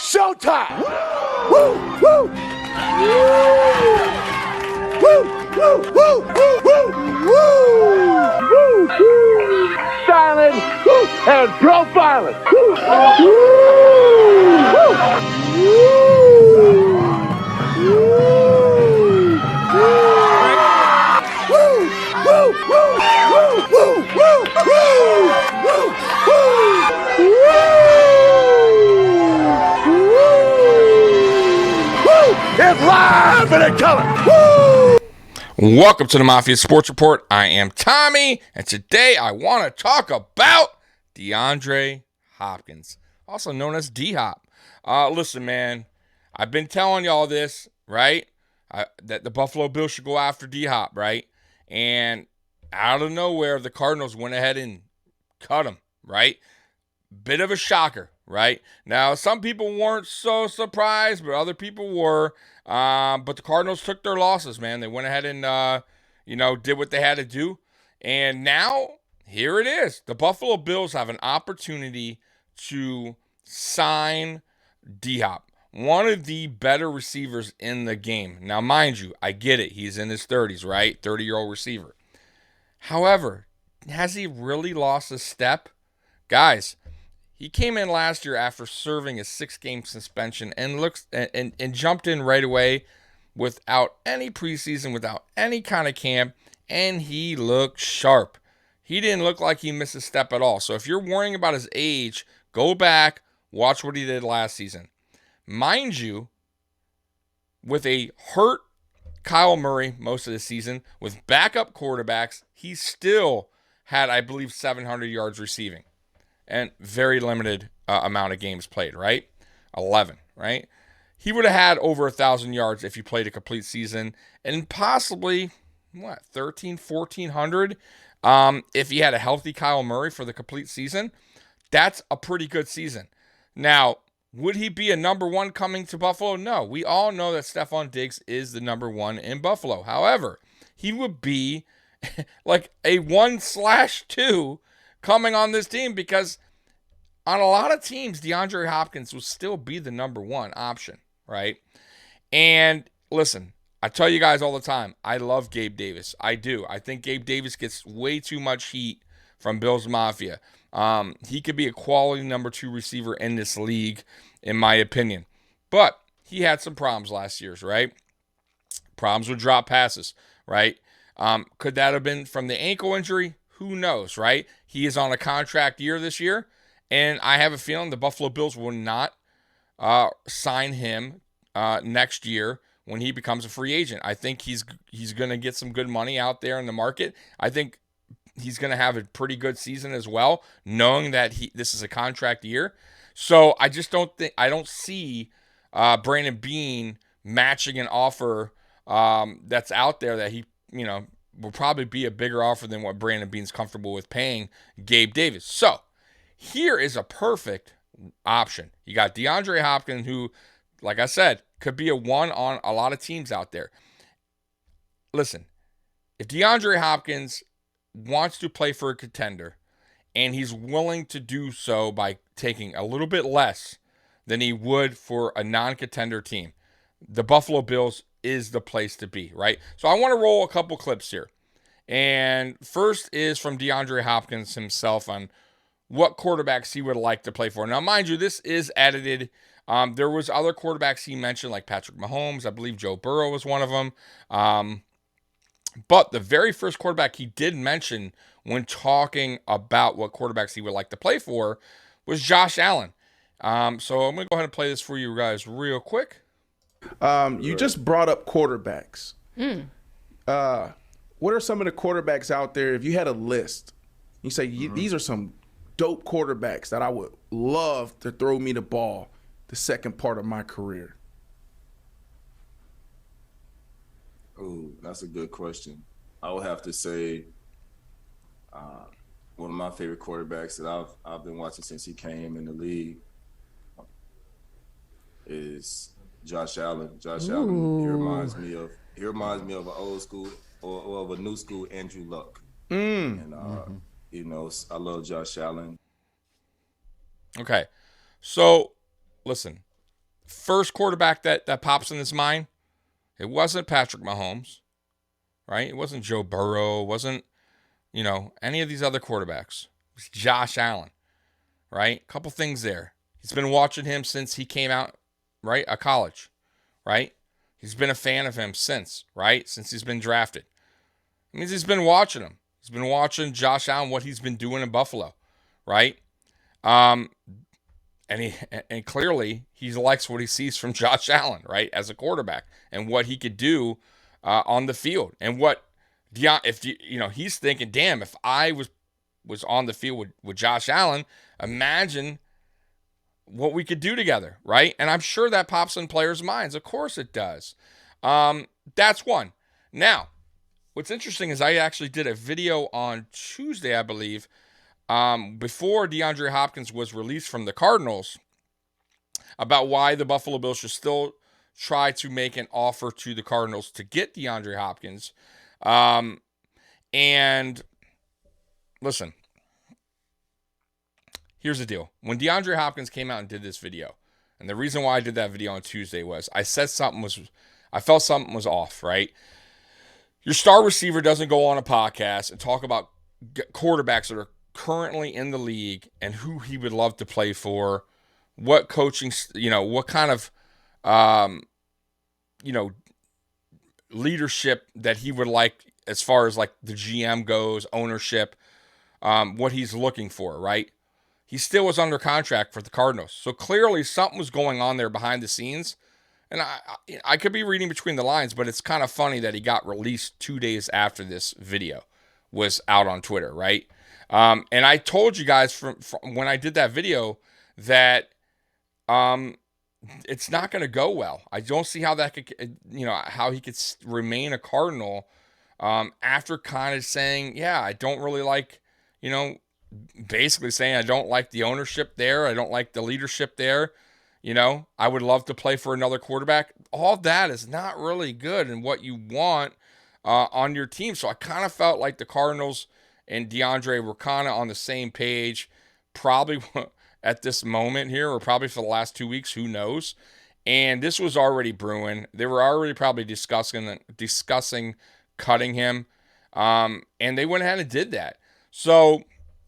showtime. Woo, woo. Woo, woo, woo, woo, woo, woo, woo. Silent and profiling. Woo, it's live and in color. Woo! Welcome to the Mafia Sports Report. I am Tommy, and today I want to talk about DeAndre Hopkins, also known as D-Hop. Listen, man, I've been telling y'all this, right? That the Buffalo Bills should go after D-Hop, right? And out of nowhere, the Cardinals went ahead and cut him, right? Bit of a shocker, right? Now, some people weren't so surprised, but other people were. But the Cardinals took their losses, man. They went ahead and, did what they had to do. And now, here it is. The Buffalo Bills have an opportunity to sign D-Hop, one of the better receivers in the game. Now, mind you, I get it. He's in his 30s, right? 30-year-old receiver. However, has he really lost a step? Guys, he came in last year after serving a 6-game suspension and jumped in right away without any preseason, without any kind of camp, and he looked sharp. He didn't look like he missed a step at all. So if you're worrying about his age, go back, watch what he did last season. Mind you, with a hurt Kyle Murray most of the season, with backup quarterbacks, he still had, I believe, 700 yards receiving. And very limited amount of games played, right? 11, right? He would have had over 1,000 yards if he played a complete season, and possibly, 1,400 if he had a healthy Kyle Murray for the complete season. That's a pretty good season. Now, would he be a number one coming to Buffalo? No. We all know that Stephon Diggs is the number one in Buffalo. However, he would be like a 1/2 coming on this team, because on a lot of teams, DeAndre Hopkins will still be the number one option, right? And listen, I tell you guys all the time, I love Gabe Davis. I do. I think Gabe Davis gets way too much heat from Bills Mafia. He could be a quality number 2 receiver in this league, in my opinion. But he had some problems last year, right? Problems with drop passes, right? Could that have been from the ankle injury? Who knows, right? He is on a contract year this year, and I have a feeling the Buffalo Bills will not sign him next year when he becomes a free agent. I think he's going to get some good money out there in the market. I think he's going to have a pretty good season as well, knowing that this is a contract year. So I just don't see Brandon Beane matching an offer that's out there that he, will probably be a bigger offer than what Brandon Beane's comfortable with paying Gabe Davis. So here is a perfect option. You got DeAndre Hopkins, who, like I said, could be a one on a lot of teams out there. Listen, if DeAndre Hopkins wants to play for a contender, and he's willing to do so by taking a little bit less than he would for a non-contender team, the Buffalo Bills is the place to be, right? So I want to roll a couple clips here. And first is from DeAndre Hopkins himself on what quarterbacks he would like to play for. Now, mind you, this is edited. There was other quarterbacks he mentioned, like Patrick Mahomes. I believe Joe Burrow was one of them. But the very first quarterback he did mention when talking about what quarterbacks he would like to play for was Josh Allen. So I'm going to go ahead and play this for you guys real quick. You just brought up quarterbacks. What are some of the quarterbacks out there, if you had a list, you say, these are some dope quarterbacks that I would love to throw me the ball the second part of my career? Oh, that's a good question. I would have to say one of my favorite quarterbacks that I've been watching since he came in the league is Josh Allen. Josh Allen, he reminds me of an old school or of a new school Andrew Luck. And I love Josh Allen. Okay. So, listen, first quarterback that pops in his mind, it wasn't Patrick Mahomes, right? It wasn't Joe Burrow. It wasn't, any of these other quarterbacks. It was Josh Allen, right? A couple things there. He's been watching him since he came out, right, of college, right? He's been a fan of him since, right? Since he's been drafted. It means he's been watching him. He's been watching Josh Allen, what he's been doing in Buffalo, right? And clearly he likes what he sees from Josh Allen, right, as a quarterback, and what he could do on the field, and what he's thinking, damn, if I was on the field with Josh Allen, imagine what we could do together, right? And I'm sure that pops in players' minds. Of course it does. That's one. Now, what's interesting is I actually did a video on Tuesday, I believe, before DeAndre Hopkins was released from the Cardinals, about why the Buffalo Bills should still try to make an offer to the Cardinals to get DeAndre Hopkins. And listen, here's the deal. When DeAndre Hopkins came out and did this video, and the reason why I did that video on Tuesday was I felt something was off, right? Your star receiver doesn't go on a podcast and talk about quarterbacks that are currently in the league and who he would love to play for, what coaching, what kind of, leadership that he would like as far as like the GM goes, ownership, what he's looking for, right? He still was under contract for the Cardinals. So clearly something was going on there behind the scenes. And I could be reading between the lines, but it's kind of funny that he got released 2 days after this video was out on Twitter, right? And I told you guys from when I did that video that it's not going to go well. I don't see how that could, how he could remain a Cardinal after kind of saying, yeah, I don't really like, basically saying I don't like the ownership there. I don't like the leadership there. I would love to play for another quarterback. All that is not really good and what you want on your team. So I kind of felt like the Cardinals and DeAndre were kind of on the same page, probably at this moment here, or probably for the last 2 weeks, who knows. And this was already brewing. They were already probably discussing cutting him. And they went ahead and did that. So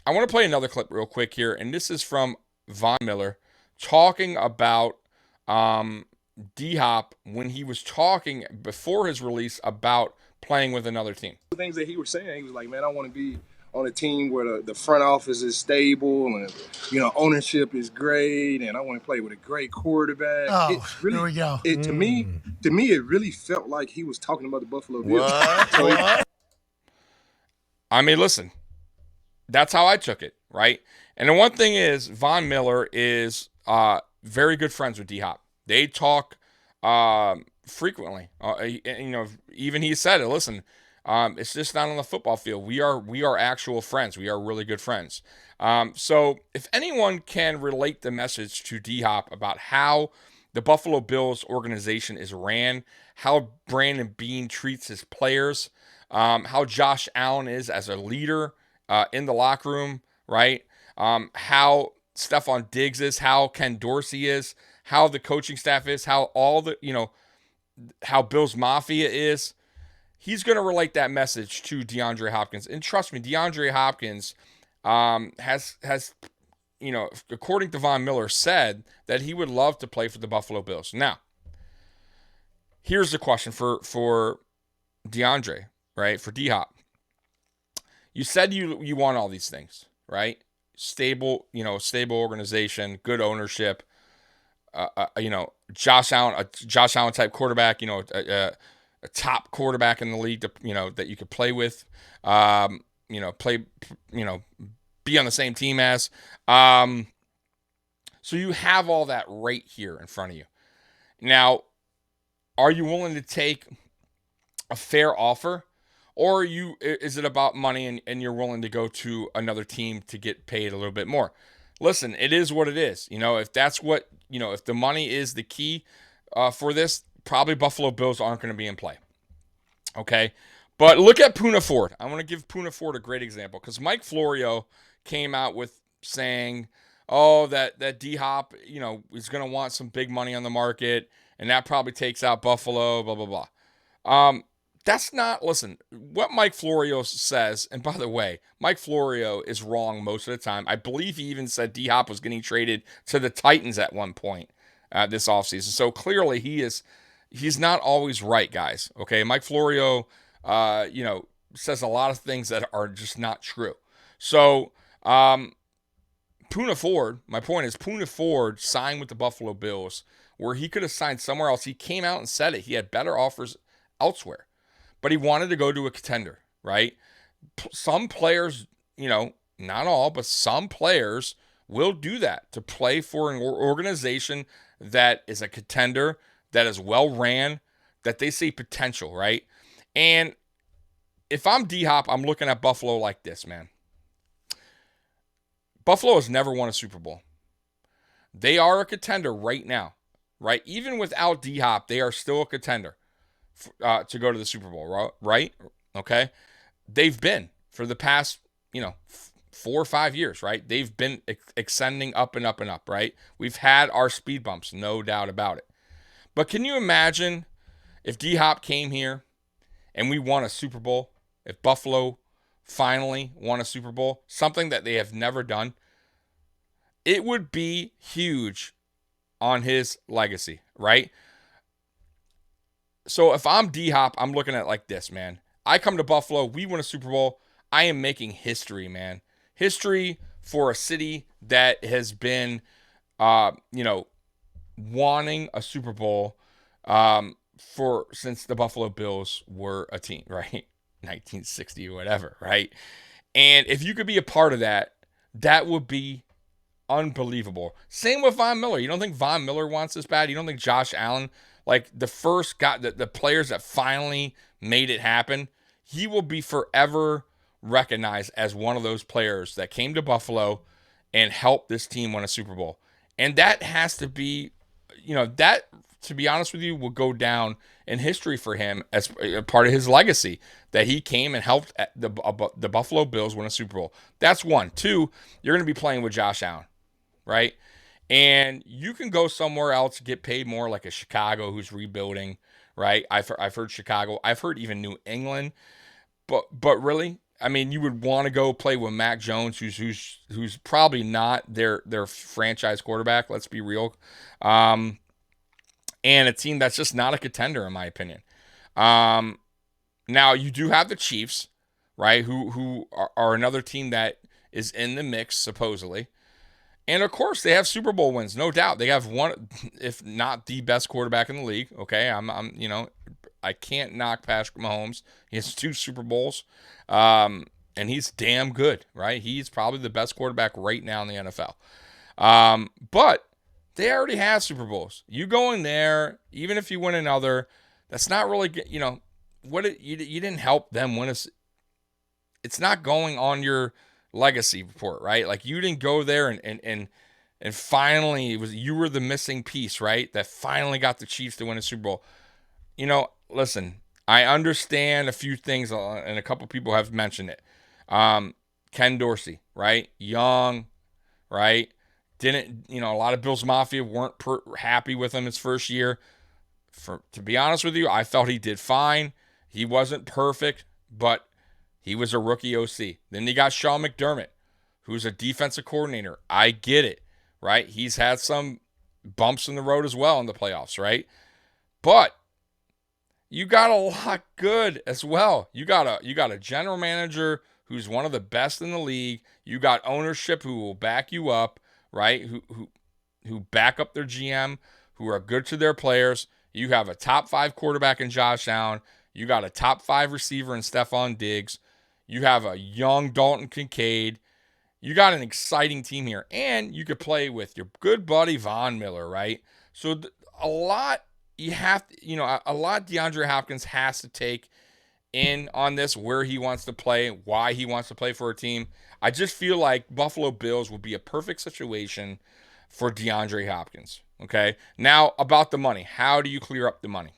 I want to play another clip real quick here. And this is from Von Miller talking about D-Hop when he was talking before his release about playing with another team. The things that he was saying, he was like, man, I want to be on a team where the front office is stable and, ownership is great, and I want to play with a great quarterback. Oh, here we go. To me, it really felt like he was talking about the Buffalo Bills. What? I mean, listen, that's how I took it, right? And the one thing is, Von Miller is very good friends with D-Hop. They talk frequently. Even he said it. Listen, it's just not on the football field. We are actual friends. We are really good friends. So if anyone can relate the message to D-Hop about how the Buffalo Bills organization is ran, how Brandon Beane treats his players, how Josh Allen is as a leader in the locker room, right? How Stephon Diggs is, how Ken Dorsey is, how the coaching staff is, how how Bills Mafia is. He's going to relate that message to DeAndre Hopkins. And trust me, DeAndre Hopkins has according to Von Miller, said that he would love to play for the Buffalo Bills. Now, here's the question for DeAndre, right? For D-Hop. You said you want all these things, right? Stable organization, good ownership, Josh Allen type quarterback, a top quarterback in the league, that you could play with, be on the same team as. So you have all that right here in front of you. Now, are you willing to take a fair offer? Or is it about money and you're willing to go to another team to get paid a little bit more? Listen, it is what it is. If that's what, if the money is the key for this, probably Buffalo Bills aren't going to be in play. Okay? But look at Poona Ford. I want to give Poona Ford a great example because Mike Florio came out with saying oh, that D-Hop, is going to want some big money on the market, and that probably takes out Buffalo, blah, blah, blah. That's not, listen, what Mike Florio says, and by the way, Mike Florio is wrong most of the time. I believe he even said D-Hop was getting traded to the Titans at one point this offseason. So clearly he's not always right, guys. Okay, Mike Florio, says a lot of things that are just not true. So, Poona Ford, my point is Poona Ford signed with the Buffalo Bills where he could have signed somewhere else. He came out and said it. He had better offers elsewhere, but he wanted to go to a contender, right? Some players, not all, but some players will do that to play for an organization that is a contender, that is well ran, that they see potential, right? And if I'm D-Hop, I'm looking at Buffalo like this, man. Buffalo has never won a Super Bowl. They are a contender right now, right? Even without D-Hop, they are still a contender to go to the Super Bowl, right? Okay? They've been for the past, 4 or 5 years, right? They've been ascending up and up and up, right? We've had our speed bumps, no doubt about it. But can you imagine if D-Hop came here and we won a Super Bowl? If Buffalo finally won a Super Bowl, something that they have never done, it would be huge on his legacy, right? So if I'm D-Hop, I'm looking at it like this, man. I come to Buffalo, we win a Super Bowl, I am making history, man. History for a city that has been, wanting a Super Bowl since the Buffalo Bills were a team, right? 1960 or whatever, right? And if you could be a part of that, that would be unbelievable. Same with Von Miller. You don't think Von Miller wants this bad? You don't think Josh Allen, like the first the players that finally made it happen, he will be forever recognized as one of those players that came to Buffalo and helped this team win a Super Bowl. And that has to be, that, to be honest with you, will go down in history for him as a part of his legacy, that he came and helped the Buffalo Bills win a Super Bowl. That's one. Two, you're going to be playing with Josh Allen, right? And you can go somewhere else, get paid more, like a Chicago who's rebuilding, right? I've heard Chicago. I've heard even New England. But really, I mean, you would want to go play with Mac Jones, who's probably not their franchise quarterback. Let's be real. And a team that's just not a contender, in my opinion. Now, you do have the Chiefs, right, who are another team that is in the mix, supposedly. And, of course, they have Super Bowl wins, no doubt. They have one, if not the best quarterback in the league, okay? I can't knock Patrick Mahomes. He has 2 Super Bowls, and he's damn good, right? He's probably the best quarterback right now in the NFL. But they already have Super Bowls. You go in there, even if you win another, that's not really, you didn't help them win it's not going on your legacy report, right? Like, you didn't go there and finally you were the missing piece, right? That finally got the Chiefs to win a Super Bowl. Listen, I understand a few things, and a couple people have mentioned it. Ken Dorsey, right? Young, right? Didn't, a lot of Bills Mafia weren't happy with him his first year. To be honest with you, I felt he did fine. He wasn't perfect, but he was a rookie OC. Then you got Sean McDermott, who's a defensive coordinator. I get it, right? He's had some bumps in the road as well in the playoffs, right? But you got a lot good as well. You got a general manager who's one of the best in the league. You got ownership who will back you up, right? Who back up their GM, who are good to their players. You have a top 5 quarterback in Josh Allen. You got a top 5 receiver in Stephon Diggs. You have a young Dalton Kincaid. You got an exciting team here. And you could play with your good buddy Von Miller, right? So a lot DeAndre Hopkins has to take in on this, where he wants to play, why he wants to play for a team. I just feel like Buffalo Bills would be a perfect situation for DeAndre Hopkins, okay? Now, about the money. How do you clear up the money?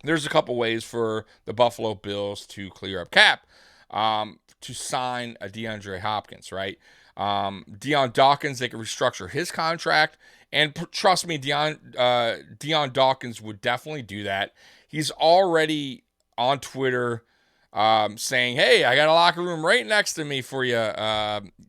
There's a couple ways for the Buffalo Bills to clear up cap, to sign a DeAndre Hopkins, right? Deion Dawkins, they could restructure his contract. And trust me, Deion Dawkins would definitely do that. He's already on Twitter saying, hey, I got a locker room right next to me for you,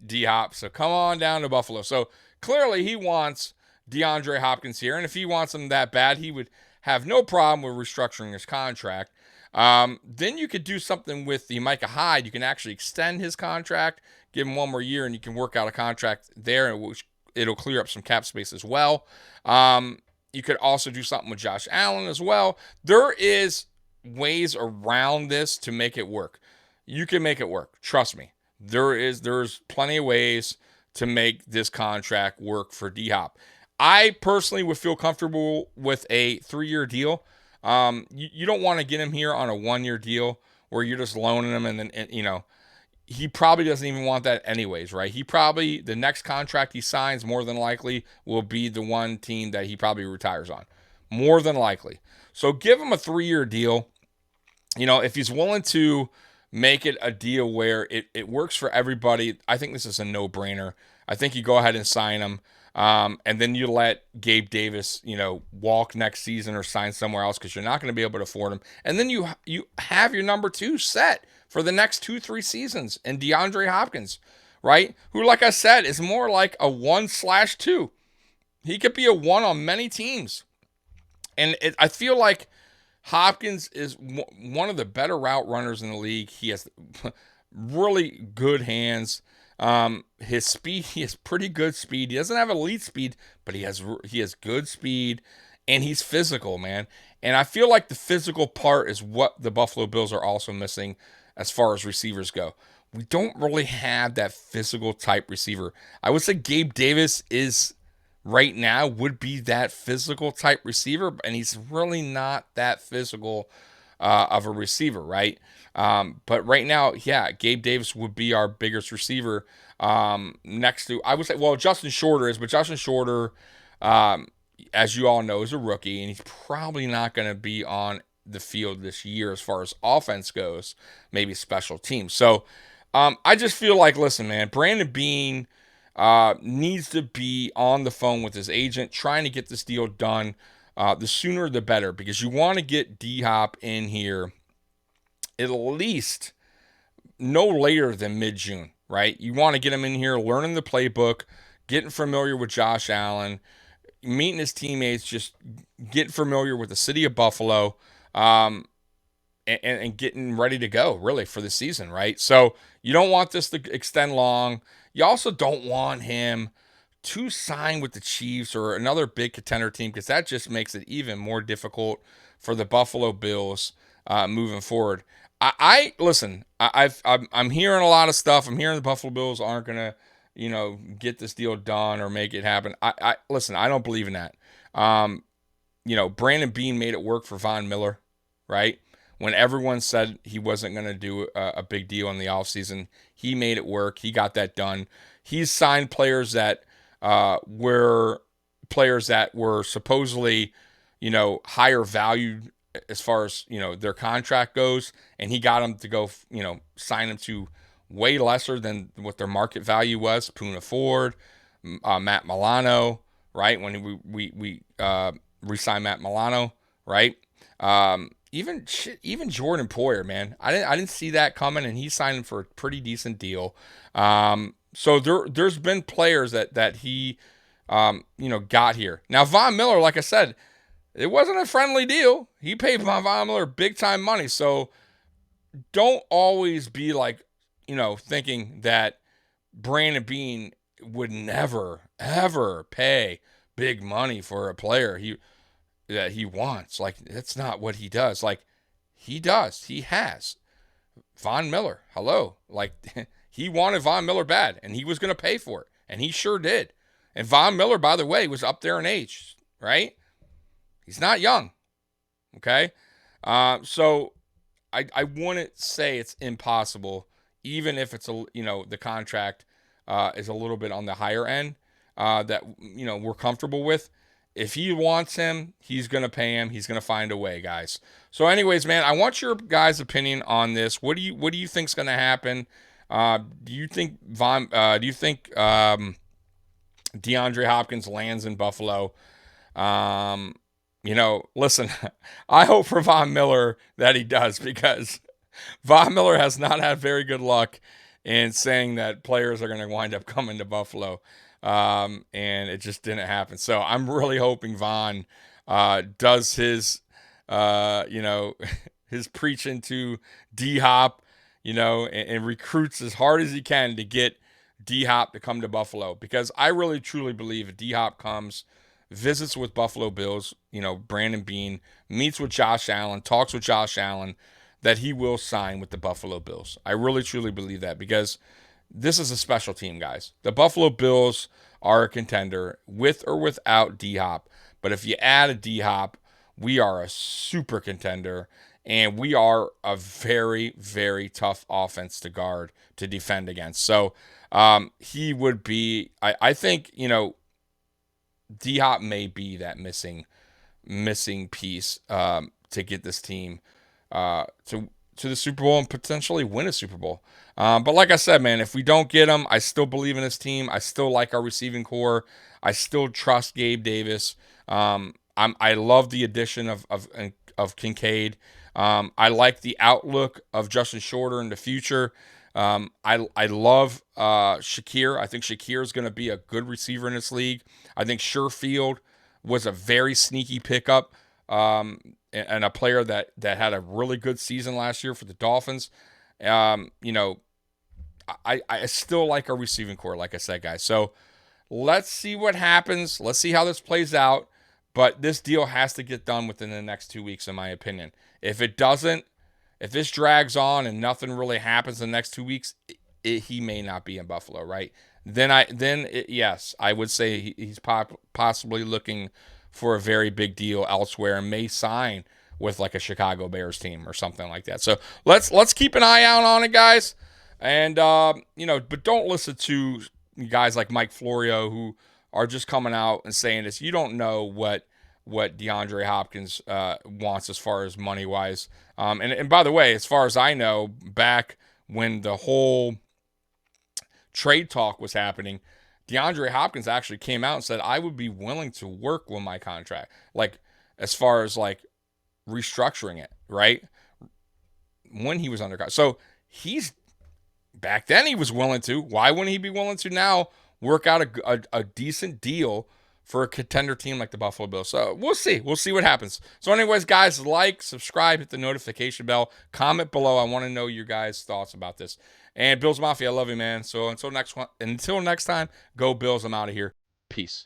D-Hop. So come on down to Buffalo. So clearly he wants DeAndre Hopkins here. And if he wants him that bad, he would have no problem with restructuring his contract. Then you could do something with the Micah Hyde. You can actually extend his contract, give him one more year, and you can work out a contract there, which it'll clear up some cap space as well. You could also do something with Josh Allen as well. There is ways around this to make it work. You can make it work. Trust me. There's plenty of ways to make this contract work for D-Hop. I personally would feel comfortable with a 3-year deal. You don't want to get him here on a 1-year deal where you're just loaning him and then, he probably doesn't even want that anyways, right? The next contract he signs more than likely will be the one team that he probably retires on. More than likely. So give him a 3-year deal. If he's willing to make it a deal where it works for everybody, I think this is a no-brainer. I think you go ahead and sign him. And then you let Gabe Davis, walk next season or sign somewhere else because you're not going to be able to afford him. And then you have your number 2 set for the next 2-3 seasons and DeAndre Hopkins, right? Who, like I said, is more like a 1/2. He could be a 1 on many teams. And I feel like Hopkins is one of the better route runners in the league. He has really good hands. His speed, he has pretty good speed. He doesn't have elite speed, but he has good speed, and he's physical, man. And I feel like the physical part is what the Buffalo Bills are also missing as far as receivers go. We don't really have that physical type receiver. I would say Gabe Davis right now would be that physical type receiver, and he's really not that physical of a receiver, right? But right now, yeah, Gabe Davis would be our biggest receiver next to, I would say, well, Justin Shorter is, but Justin Shorter, as you all know, is a rookie, and he's probably not going to be on the field this year as far as offense goes, maybe special teams. So I just feel like, listen, man, Brandon Beane needs to be on the phone with his agent trying to get this deal done. The sooner the better, because you want to get D-Hop in here at least no later than mid-June, right? You want to get him in here learning the playbook, getting familiar with Josh Allen, meeting his teammates, just getting familiar with the city of Buffalo, and getting ready to go, really, for the season, right? So you don't want this to extend long. You also don't want him to sign with the Chiefs or another big contender team, because that just makes it even more difficult for the Buffalo Bills moving forward. Listen. I'm hearing a lot of stuff. I'm hearing the Buffalo Bills aren't gonna, get this deal done or make it happen. Listen. I don't believe in that. Brandon Beane made it work for Von Miller, right? When everyone said he wasn't going to do a big deal in the offseason, he made it work. He got that done. He's signed players that were supposedly, higher valued as far as, their contract goes, and he got them to go, sign them to way lesser than what their market value was. Poona Ford, Matt Milano, right? When we re-signed Matt Milano, right? Even Jordan Poyer, man, I didn't see that coming, and he signed him for a pretty decent deal. So there's been players that he got here. Now Von Miller, like I said, it wasn't a friendly deal. He paid Von Miller big time money. So don't always be like, thinking that Brandon Beane would never ever pay big money for a player that he wants. Like, that's not what he does. Like, he does. He has. Von Miller, hello. Like, he wanted Von Miller bad, and he was going to pay for it, and he sure did. And Von Miller, by the way, was up there in age, right? He's not young, okay? So I wouldn't say it's impossible, even if it's the contract is a little bit on the higher end that we're comfortable with. If he wants him, he's going to pay him. He's going to find a way, guys. So anyways, man, I want your guys' opinion on this. What do you think's going to happen? Do you think DeAndre Hopkins lands in Buffalo? Listen, I hope for Von Miller that he does, because Von Miller has not had very good luck in saying that players are going to wind up coming to Buffalo. And it just didn't happen. So I'm really hoping Von does his, his preaching to D-Hop, and recruits as hard as he can to get D-Hop to come to Buffalo, because I really truly believe if D-Hop comes, visits with Buffalo Bills, Brandon Beane, meets with Josh Allen, talks with Josh Allen, that he will sign with the Buffalo Bills. I really truly believe that, because this is a special team, guys. The Buffalo Bills are a contender with or without D-Hop. But if you add a D-Hop, we are a super contender, and we are a very, very tough offense to guard, to defend against. So he would be, I think, D-Hop may be that missing piece to get this team to the Super Bowl and potentially win a Super Bowl. But like I said, man, if we don't get him, I still believe in this team. I still like our receiving core. I still trust Gabe Davis. I love the addition of Kincaid. I like the outlook of Justin Shorter in the future. I love Shakir. I think Shakir is going to be a good receiver in this league. I think Sherfield was a very sneaky pickup, and a player that had a really good season last year for the Dolphins. I still like our receiving core, like I said, guys. So let's see what happens. Let's see how this plays out. But this deal has to get done within the next 2 weeks, in my opinion. If it doesn't, if this drags on and nothing really happens in the next 2 weeks, he may not be in Buffalo, right? Yes, I would say he's possibly looking for a very big deal elsewhere and may sign with like a Chicago Bears team or something like that. So let's keep an eye out on it, guys. And but don't listen to guys like Mike Florio who are just coming out and saying this. You don't know what DeAndre Hopkins wants as far as money wise. And by the way, as far as I know, back when the whole trade talk was happening, DeAndre Hopkins actually came out and said, I would be willing to work with my contract. Like, as far as like restructuring it, right? When he was under contract. So back then he was willing to. Why wouldn't he be willing to now work out a decent deal for a contender team like the Buffalo Bills? So we'll see. We'll see what happens. So anyways, guys, like, subscribe, hit the notification bell, comment below. I want to know your guys' thoughts about this. And Bills Mafia, I love you, man. So until next time, go Bills. I'm out of here. Peace.